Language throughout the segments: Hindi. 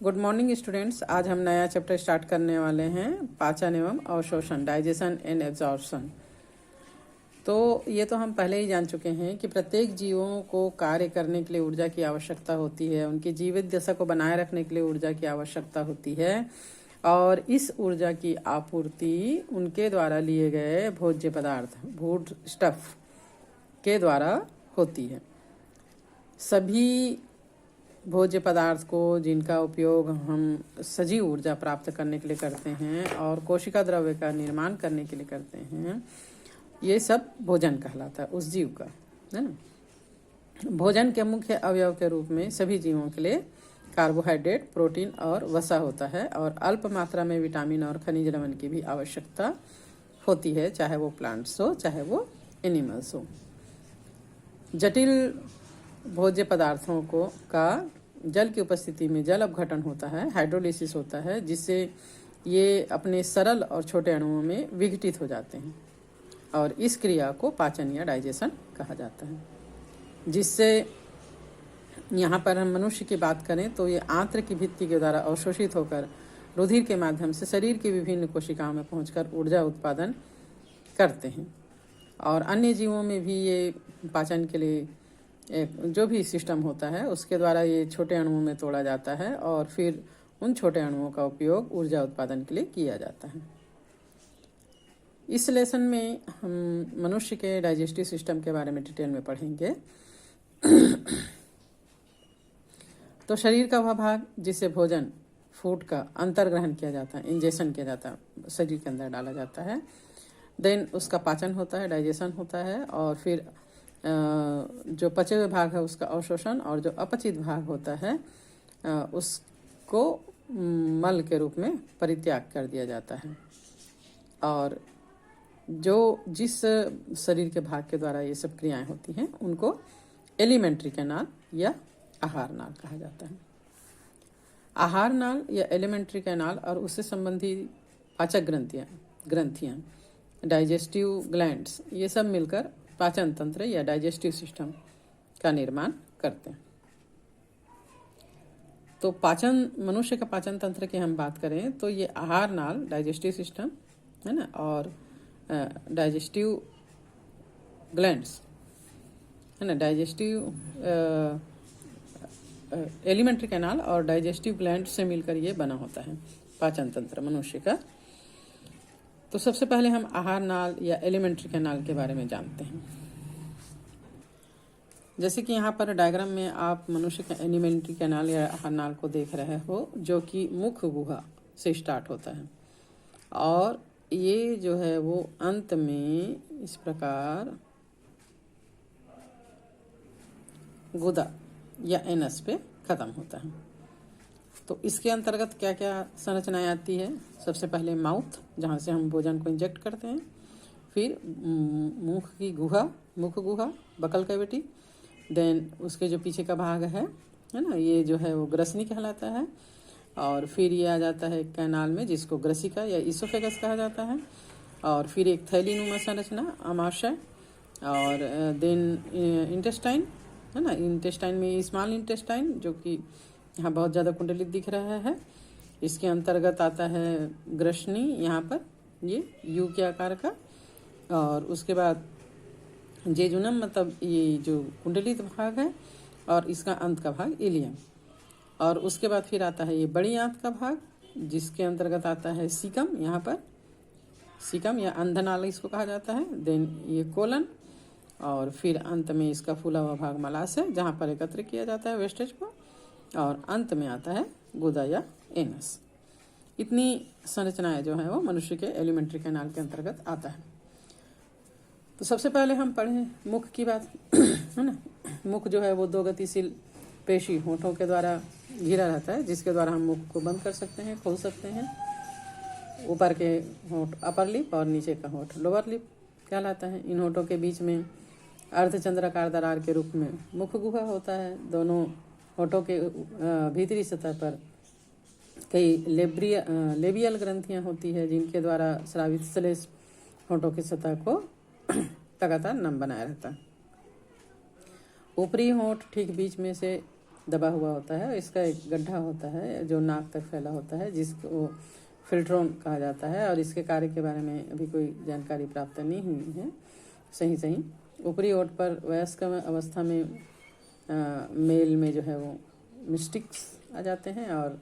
Good morning students. आज हम नया चैप्टर स्टार्ट करने वाले हैं, पाचन एवं अवशोषण, डाइजेशन एंड एब्जॉर्प्शन। तो ये तो हम पहले ही जान चुके हैं कि प्रत्येक जीवों को कार्य करने के लिए ऊर्जा की आवश्यकता होती है, उनकी जीवित दशा को बनाए रखने के लिए ऊर्जा की आवश्यकता होती है, और इस ऊर्जा की आपूर्ति उनके द्वारा लिए गए भोज्य पदार्थ, फूड स्टफ के द्वारा होती है। सभी भोज्य पदार्थ को जिनका उपयोग हम सजीव ऊर्जा प्राप्त करने के लिए करते हैं और कोशिका द्रव्य का निर्माण करने के लिए करते हैं, ये सब भोजन कहलाता है उस जीव का, है ना। भोजन के मुख्य अवयव के रूप में सभी जीवों के लिए कार्बोहाइड्रेट, प्रोटीन और वसा होता है, और अल्प मात्रा में विटामिन और खनिज लवण की भी आवश्यकता होती है, चाहे वो प्लांट्स हो चाहे वो एनिमल्स हो। जटिल भोज्य पदार्थों का जल की उपस्थिति में जल अपघटन होता है, हाइड्रोलिसिस होता है, जिससे ये अपने सरल और छोटे अणुओं में विघटित हो जाते हैं, और इस क्रिया को पाचन या डाइजेशन कहा जाता है। जिससे यहाँ पर हम मनुष्य की बात करें तो ये आंत्र की भित्ति के द्वारा अवशोषित होकर रुधिर के माध्यम से शरीर की विभिन्न कोशिकाओं में पहुंचकर ऊर्जा उत्पादन करते हैं। और अन्य जीवों में भी ये पाचन के लिए जो भी सिस्टम होता है उसके द्वारा ये छोटे अणुओं में तोड़ा जाता है, और फिर उन छोटे अणुओं का उपयोग ऊर्जा उत्पादन के लिए किया जाता है। इस लेसन में हम मनुष्य के डाइजेस्टिव सिस्टम के बारे में डिटेल में पढ़ेंगे। तो शरीर का वह भाग जिसे भोजन, फूड का अंतर्ग्रहण किया जाता है, इंजेक्शन किया जाता है, शरीर के अंदर डाला जाता है। देन उसका पाचन होता है, डाइजेशन होता है, और फिर जो पचे हुए भाग है उसका अवशोषण, और जो अपचित भाग होता है उसको मल के रूप में परित्याग कर दिया जाता है। और जिस शरीर के भाग के द्वारा ये सब क्रियाएं होती हैं उनको एलिमेंट्री कैनाल या आहार नाल कहा जाता है। आहार नाल या एलिमेंट्री कैनाल और उससे संबंधित पाचक ग्रंथियां, डाइजेस्टिव ग्लैंड्स, ये सब मिलकर पाचन तंत्र या डाइजेस्टिव सिस्टम का निर्माण करते हैं। तो मनुष्य का पाचन तंत्र की हम बात करें तो ये आहार नाल, डाइजेस्टिव सिस्टम, है ना, और डाइजेस्टिव ग्लैंड्स, है ना, डाइजेस्टिव एलिमेंट्री कैनाल और डाइजेस्टिव ग्लैंड से मिलकर ये बना होता है पाचन तंत्र मनुष्य का। तो सबसे पहले हम आहार नाल या एलिमेंट्री कैनाल के बारे में जानते हैं। जैसे कि यहाँ पर डायग्राम में आप मनुष्य का एलिमेंट्री कैनाल या आहार नाल को देख रहे हो, जो कि मुख गुहा से स्टार्ट होता है, और ये जो है वो अंत में इस प्रकार गुदा या एनस पे खत्म होता है। तो इसके अंतर्गत क्या क्या संरचनाएं आती है? सबसे पहले माउथ, जहाँ से हम भोजन को इंजेक्ट करते हैं, फिर मुख गुहा, बकल कैविटी, देन उसके जो पीछे का भाग है ना, ये जो है वो ग्रसनी कहलाता है, और फिर ये आ जाता है कैनाल में, जिसको ग्रसिका या इसोफेगस कहा जाता है, और फिर एक थैलीनुमा संरचना, आमाशय, और देन इंटेस्टाइन, है ना। इंटेस्टाइन में स्मॉल इंटेस्टाइन, जो कि यहाँ बहुत ज़्यादा कुंडलित दिख रहा है, इसके अंतर्गत आता है ग्रसनी, यहाँ पर ये यू के आकार का, और उसके बाद जेजुनम, मतलब ये जो कुंडलित भाग है, और इसका अंत का भाग इलियम, और उसके बाद फिर आता है ये बड़ी आंत का भाग, जिसके अंतर्गत आता है सीकम, यहाँ पर सीकम या अंधनाल इसको कहा जाता है, देन ये कोलन, और फिर अंत में इसका फूला हुआ भाग मलाशय, जहाँ पर एकत्र किया जाता है वेस्टेज को, और अंत में आता है गुदा या एनस। इतनी संरचनाएं जो है वो मनुष्य के एलिमेंट्री कैनाल के अंतर्गत आता है। तो सबसे पहले हम पढ़ें मुख की बात, है ना। मुख जो है वो दो गतिशील पेशी होठों के द्वारा घिरा रहता है, जिसके द्वारा हम मुख को बंद कर सकते हैं, खोल सकते हैं। ऊपर के होठ अपर लिप और नीचे का होठ लोअर लिप कहलाता है। इन होठों के बीच में अर्धचंद्राकार दरार के रूप में मुख गुहा होता है। दोनों होठों के भीतरी सतह पर कई लेबियल ग्रंथियां होती है, जिनके द्वारा स्रावित श्लेष्म होठों की सतह को लगातार नम बनाए रहता है। ऊपरी होंठ ठीक बीच में से दबा हुआ होता है। इसका एक गड्ढा होता है जो नाक तक फैला होता है, जिसको फिल्ट्रोन कहा जाता है, और इसके कार्य के बारे में अभी कोई जानकारी प्राप्त नहीं हुई है सही। ऊपरी ओठ पर वयस्क अवस्था में मेल में जो है वो मिस्टिक्स आ जाते हैं, और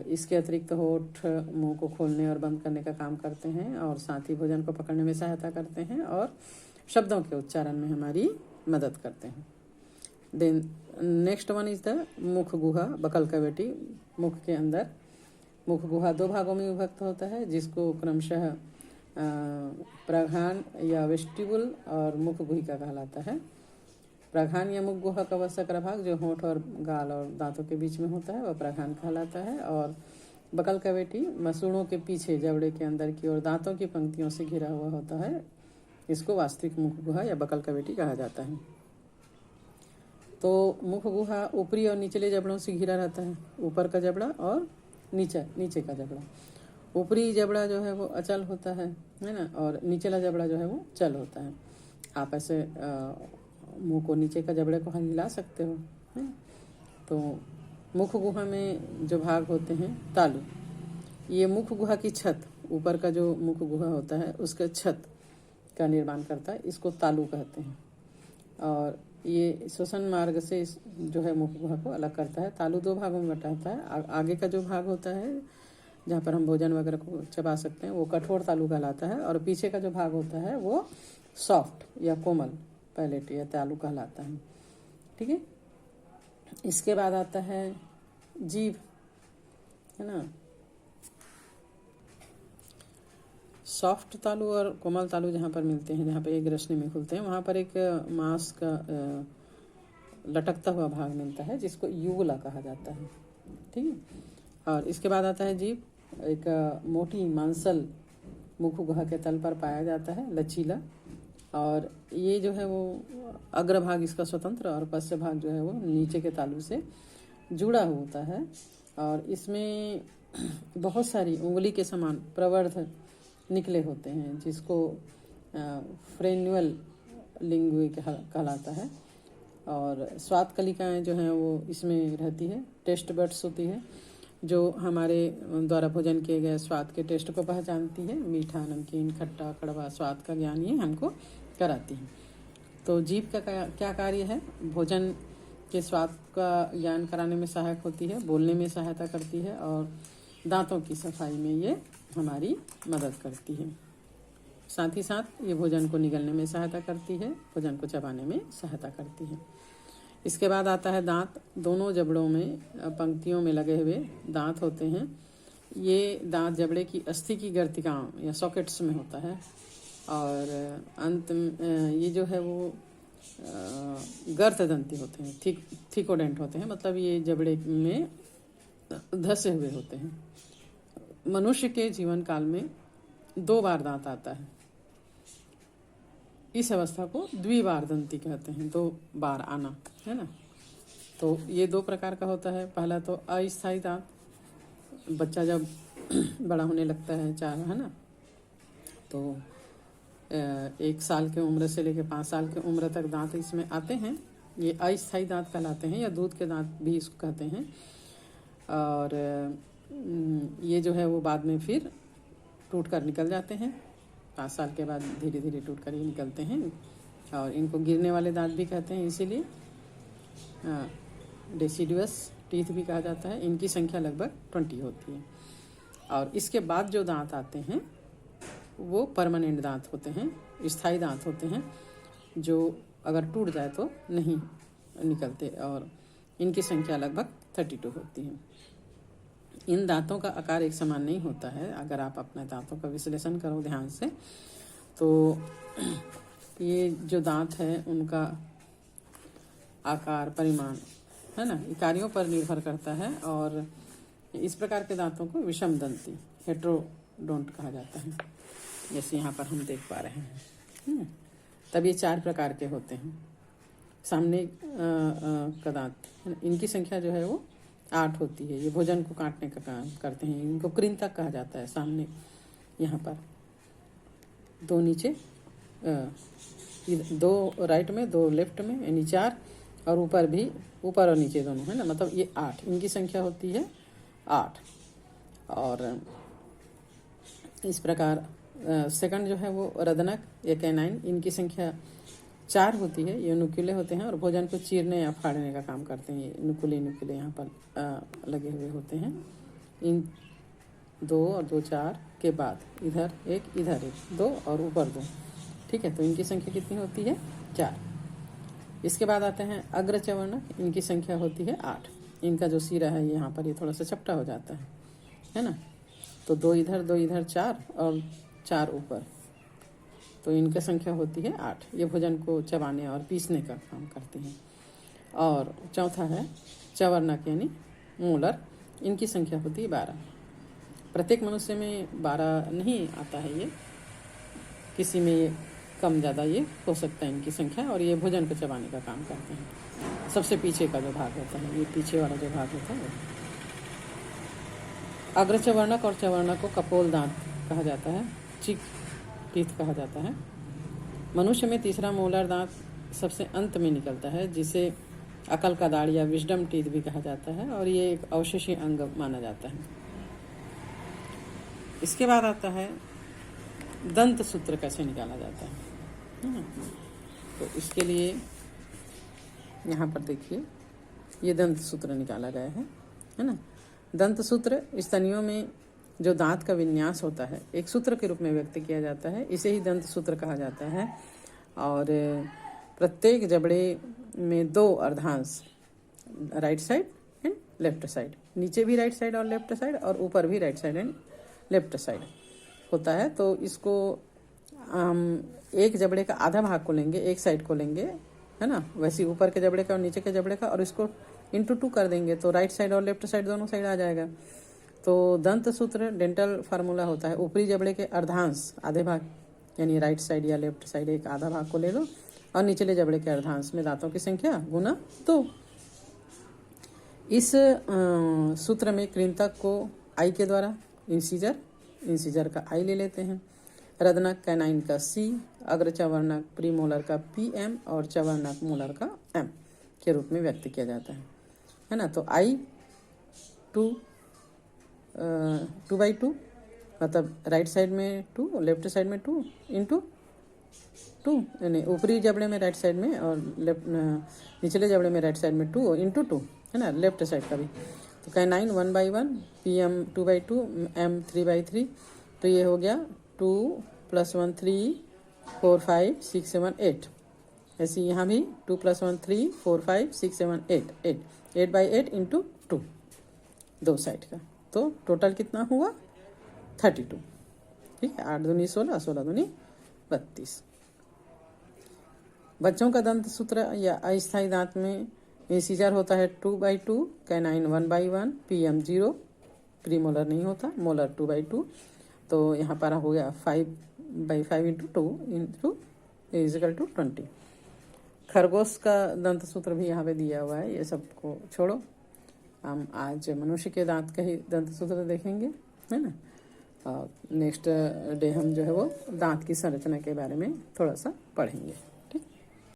इसके अतिरिक्त होठ मुंह को खोलने और बंद करने का काम करते हैं, और साथ ही भोजन को पकड़ने में सहायता करते हैं, और शब्दों के उच्चारण में हमारी मदद करते हैं। Then next one is the मुख गुहा, बकल कैविटी। मुख के अंदर मुख गुहा 2 भागों में विभक्त होता है, जिसको क्रमशः प्रघान या वेस्टिबुल और मुख गुहिका कहलाता है। प्रघान या मुख गुहा का वह सकरा भाग जो होंठ और गाल और दांतों के बीच में होता है वह प्रघान कहलाता है, और बकल कैविटी मसूड़ों के पीछे जबड़े के अंदर की ओर दांतों की पंक्तियों से घिरा हुआ होता है। इसको वास्तविक मुख गुहा या बकल कैविटी कहा जाता है। तो मुख गुहा ऊपरी और निचले जबड़ों से घिरा रहता है, ऊपर का जबड़ा और नीचे का जबड़ा। ऊपरी जबड़ा जो है वो अचल होता है ना, और निचला जबड़ा जो है वो चल होता है। आप ऐसे मुंह को नीचे का जबड़े को हिला सकते हो, है ना। तो मुख गुहा में जो भाग होते हैं तालु, ये मुख गुहा की छत, ऊपर का जो मुख गुहा होता है उसके छत का निर्माण करता है, इसको तालु कहते हैं। और ये श्वसन मार्ग से जो है मुख गुहा को अलग करता है। तालु 2 भागों में बटा होता है। आगे का जो भाग होता है जहाँ पर हम भोजन वगैरह को चबा सकते हैं वो कठोर तालु कहलाता है, और पीछे का जो भाग होता है वो सॉफ्ट या कोमल पैलेट या तालु कहलाता है। ठीक है। इसके बाद आता है जीभ, है ना। सॉफ्ट तालु और कोमल तालु जहाँ पर मिलते हैं, जहाँ पर एक रचने में खुलते हैं, वहाँ पर एक मांस का लटकता हुआ भाग मिलता है जिसको यूगुला कहा जाता है। ठीक है। और इसके बाद आता है जीभ, एक मोटी मांसल मुख गुहा के तल पर पाया जाता है, लचीला, और ये जो है वो अग्रभाग इसका स्वतंत्र और पश्च भाग जो है वो नीचे के तालु से जुड़ा होता है, और इसमें बहुत सारी उंगली के समान प्रवर्ध निकले होते हैं, जिसको फ्रेन्युअल लिंगुए कहलाता है। और स्वाद कलिकाएँ जो हैं वो इसमें रहती है। टेस्ट बड्स होती है जो हमारे द्वारा भोजन किए गए स्वाद के टेस्ट को पहचानती है। मीठा, नमकीन, खट्टा, कड़वा स्वाद का ज्ञान ये हमको कराती है। तो जीभ का क्या कार्य है? भोजन के स्वाद का ज्ञान कराने में सहायक होती है, बोलने में सहायता करती है, और दांतों की सफाई में ये हमारी मदद करती है। साथ ही साथ ये भोजन को निगलने में सहायता करती है, भोजन को चबाने में सहायता करती है। इसके बाद आता है दांत। दोनों जबड़ों में पंक्तियों में लगे हुए दांत होते हैं। ये दांत जबड़े की अस्थि की गर्तिकाओं या सॉकेट्स में होता है, और अंत ये जो है वो गर्तदंती होते हैं, थिकोडेंट होते हैं, मतलब ये जबड़े में धसे हुए होते हैं। मनुष्य के जीवन काल में 2 बार दांत आता है। इस अवस्था को द्विबारदंती कहते हैं, 2 बार आना, है ना। तो ये 2 प्रकार का होता है। पहला तो अस्थायी दांत, बच्चा जब बड़ा होने लगता है 4, है ना, तो 1 साल की उम्र से लेकर 5 साल की उम्र तक दांत इसमें आते हैं। ये अस्थायी दांत कहलाते हैं, या दूध के दांत भी इसको कहते हैं। और ये जो है वो बाद में फिर टूट कर निकल जाते हैं। 5 साल के बाद धीरे धीरे टूट कर ये निकलते हैं, और इनको गिरने वाले दांत भी कहते हैं, इसीलिए डेसिडुअस टीथ भी कहा जाता है। इनकी संख्या लगभग 20 होती है। और इसके बाद जो दांत आते हैं वो परमानेंट दांत होते हैं, स्थायी दांत होते हैं, जो अगर टूट जाए तो नहीं निकलते, और इनकी संख्या लगभग 32 होती है। इन दांतों का आकार एक समान नहीं होता है। अगर आप अपने दांतों का विश्लेषण करो ध्यान से, तो ये जो दांत है उनका आकार, परिमाण, है ना, इकाइयों पर निर्भर करता है, और इस प्रकार के दांतों को विषमदंती, हेट्रोडोंट कहा जाता है, जैसे यहाँ पर हम देख पा रहे हैं। तब ये 4 प्रकार के होते हैं। सामने का दांत, इनकी संख्या जो है वो 8 होती है। ये भोजन को काटने का काम करते हैं। इनको कृंतक कहा जाता है। सामने यहाँ पर 2 नीचे, 2 राइट में, 2 लेफ्ट में, यानी 4, और ऊपर भी, ऊपर और नीचे दोनों है ना, मतलब ये 8, इनकी संख्या होती है 8। और इस प्रकार सेकंड जो है वो रदनक या कैनाइन, इनकी संख्या 4 होती है। ये नुकीले होते हैं और भोजन को चीरने या फाड़ने का काम करते हैं। ये नुकीले यहाँ पर लगे हुए होते हैं। इन 2 और 2 4 के बाद इधर एक, इधर एक, 2 और ऊपर 2, ठीक है। तो इनकी संख्या कितनी होती है? 4। इसके बाद आते हैं अग्रचवर्णक, इनकी संख्या होती है 8। इनका जो सिरा है यहाँ पर ये थोड़ा सा चपटा हो जाता है ना। तो 2 इधर 2 इधर, 4 और 4 ऊपर, तो इनकी संख्या होती है 8। ये भोजन को चबाने और पीसने का काम करते हैं। और चौथा है चवर्णक यानी मोलर, इनकी संख्या होती है 12। प्रत्येक मनुष्य में 12 नहीं आता है, ये किसी में ये कम ज़्यादा ये हो सकता है इनकी संख्या। और ये भोजन को चबाने का काम करते हैं। सबसे पीछे का जो भाग होता है, ये पीछे वाला जो भाग होता है। अग्रचवर्णक और चवर्णक को कपोल दांत कहा जाता है, चिक टीथ कहा जाता है। मनुष्य में तीसरा मोलर दांत सबसे अंत में निकलता है, जिसे अकल का दाढ़ या विजडम टीथ भी कहा जाता है, और ये एक अवशेषी अंग माना जाता है। इसके बाद आता है दंत सूत्र कैसे निकाला जाता है ना। तो इसके लिए यहाँ पर देखिए, ये दंत सूत्र निकाला गया है ना। दंत सूत्र स्तनियों में जो दांत का विन्यास होता है, एक सूत्र के रूप में व्यक्त किया जाता है। इसे ही दंत सूत्र कहा जाता है। और प्रत्येक जबड़े में 2 अर्धांश, right side and left side, नीचे भी राइट साइड और लेफ्ट साइड, और ऊपर भी right side and left side होता है। तो इसको हम एक जबड़े का आधा भाग को लेंगे, एक साइड को लेंगे, है ना, वैसे ऊपर के जबड़े का और नीचे के जबड़े का, और इसको इंटू 2 कर देंगे, तो राइट साइड और लेफ्ट साइड दोनों साइड आ जाएगा। तो दंत सूत्र डेंटल फार्मूला होता है, ऊपरी जबड़े के अर्धांश आधे भाग, यानी राइट साइड या लेफ्ट साइड एक आधा भाग को ले लो, और निचले जबड़े के अर्धांश में दांतों की संख्या गुना 2। इस सूत्र में कृंतक को आई के द्वारा, इंसीजर का आई ले लेते हैं, रदनक कैनाइन का C, अग्रचवर्णक प्रीमोलर का PM और चवर्णक मोलर का M के रूप में व्यक्त किया जाता है ना। तो I 2/2, मतलब राइट साइड में 2 और लेफ्ट साइड में 2 इंटू 2, यानी ऊपरी जबड़े में राइट साइड में और निचले जबड़े में राइट साइड में 2 इंटू 2, है ना, लेफ्ट साइड का भी। तो कैनाइन 1/1, PM 2/2, M 3/3। तो ये हो गया 2 + 1 3 4 5 6 7 8। ऐसे यहाँ भी 2 + 1 3 4 5 6 7 8 8/8 इंटू 2, 2 साइड का। तो टोटल कितना हुआ? 32, ठीक है। 8 दूनी 16, 16 दूनी 32। बच्चों का दंत सूत्र या अस्थायी दांत में इंसीजर होता है 2/2, कैनाइन 1/1, PM 0, प्रीमोलर नहीं होता, मोलर 2/2। तो यहाँ पर हो गया 5/5 इंटू 2 = 20। खरगोश का दंत सूत्र भी यहाँ पे दिया हुआ है। ये सबको छोड़ो, हम आज मनुष्य के दांत का ही दंत सूत्र देखेंगे, है ना। और नेक्स्ट डे हम जो है वो दांत की संरचना के बारे में थोड़ा सा पढ़ेंगे।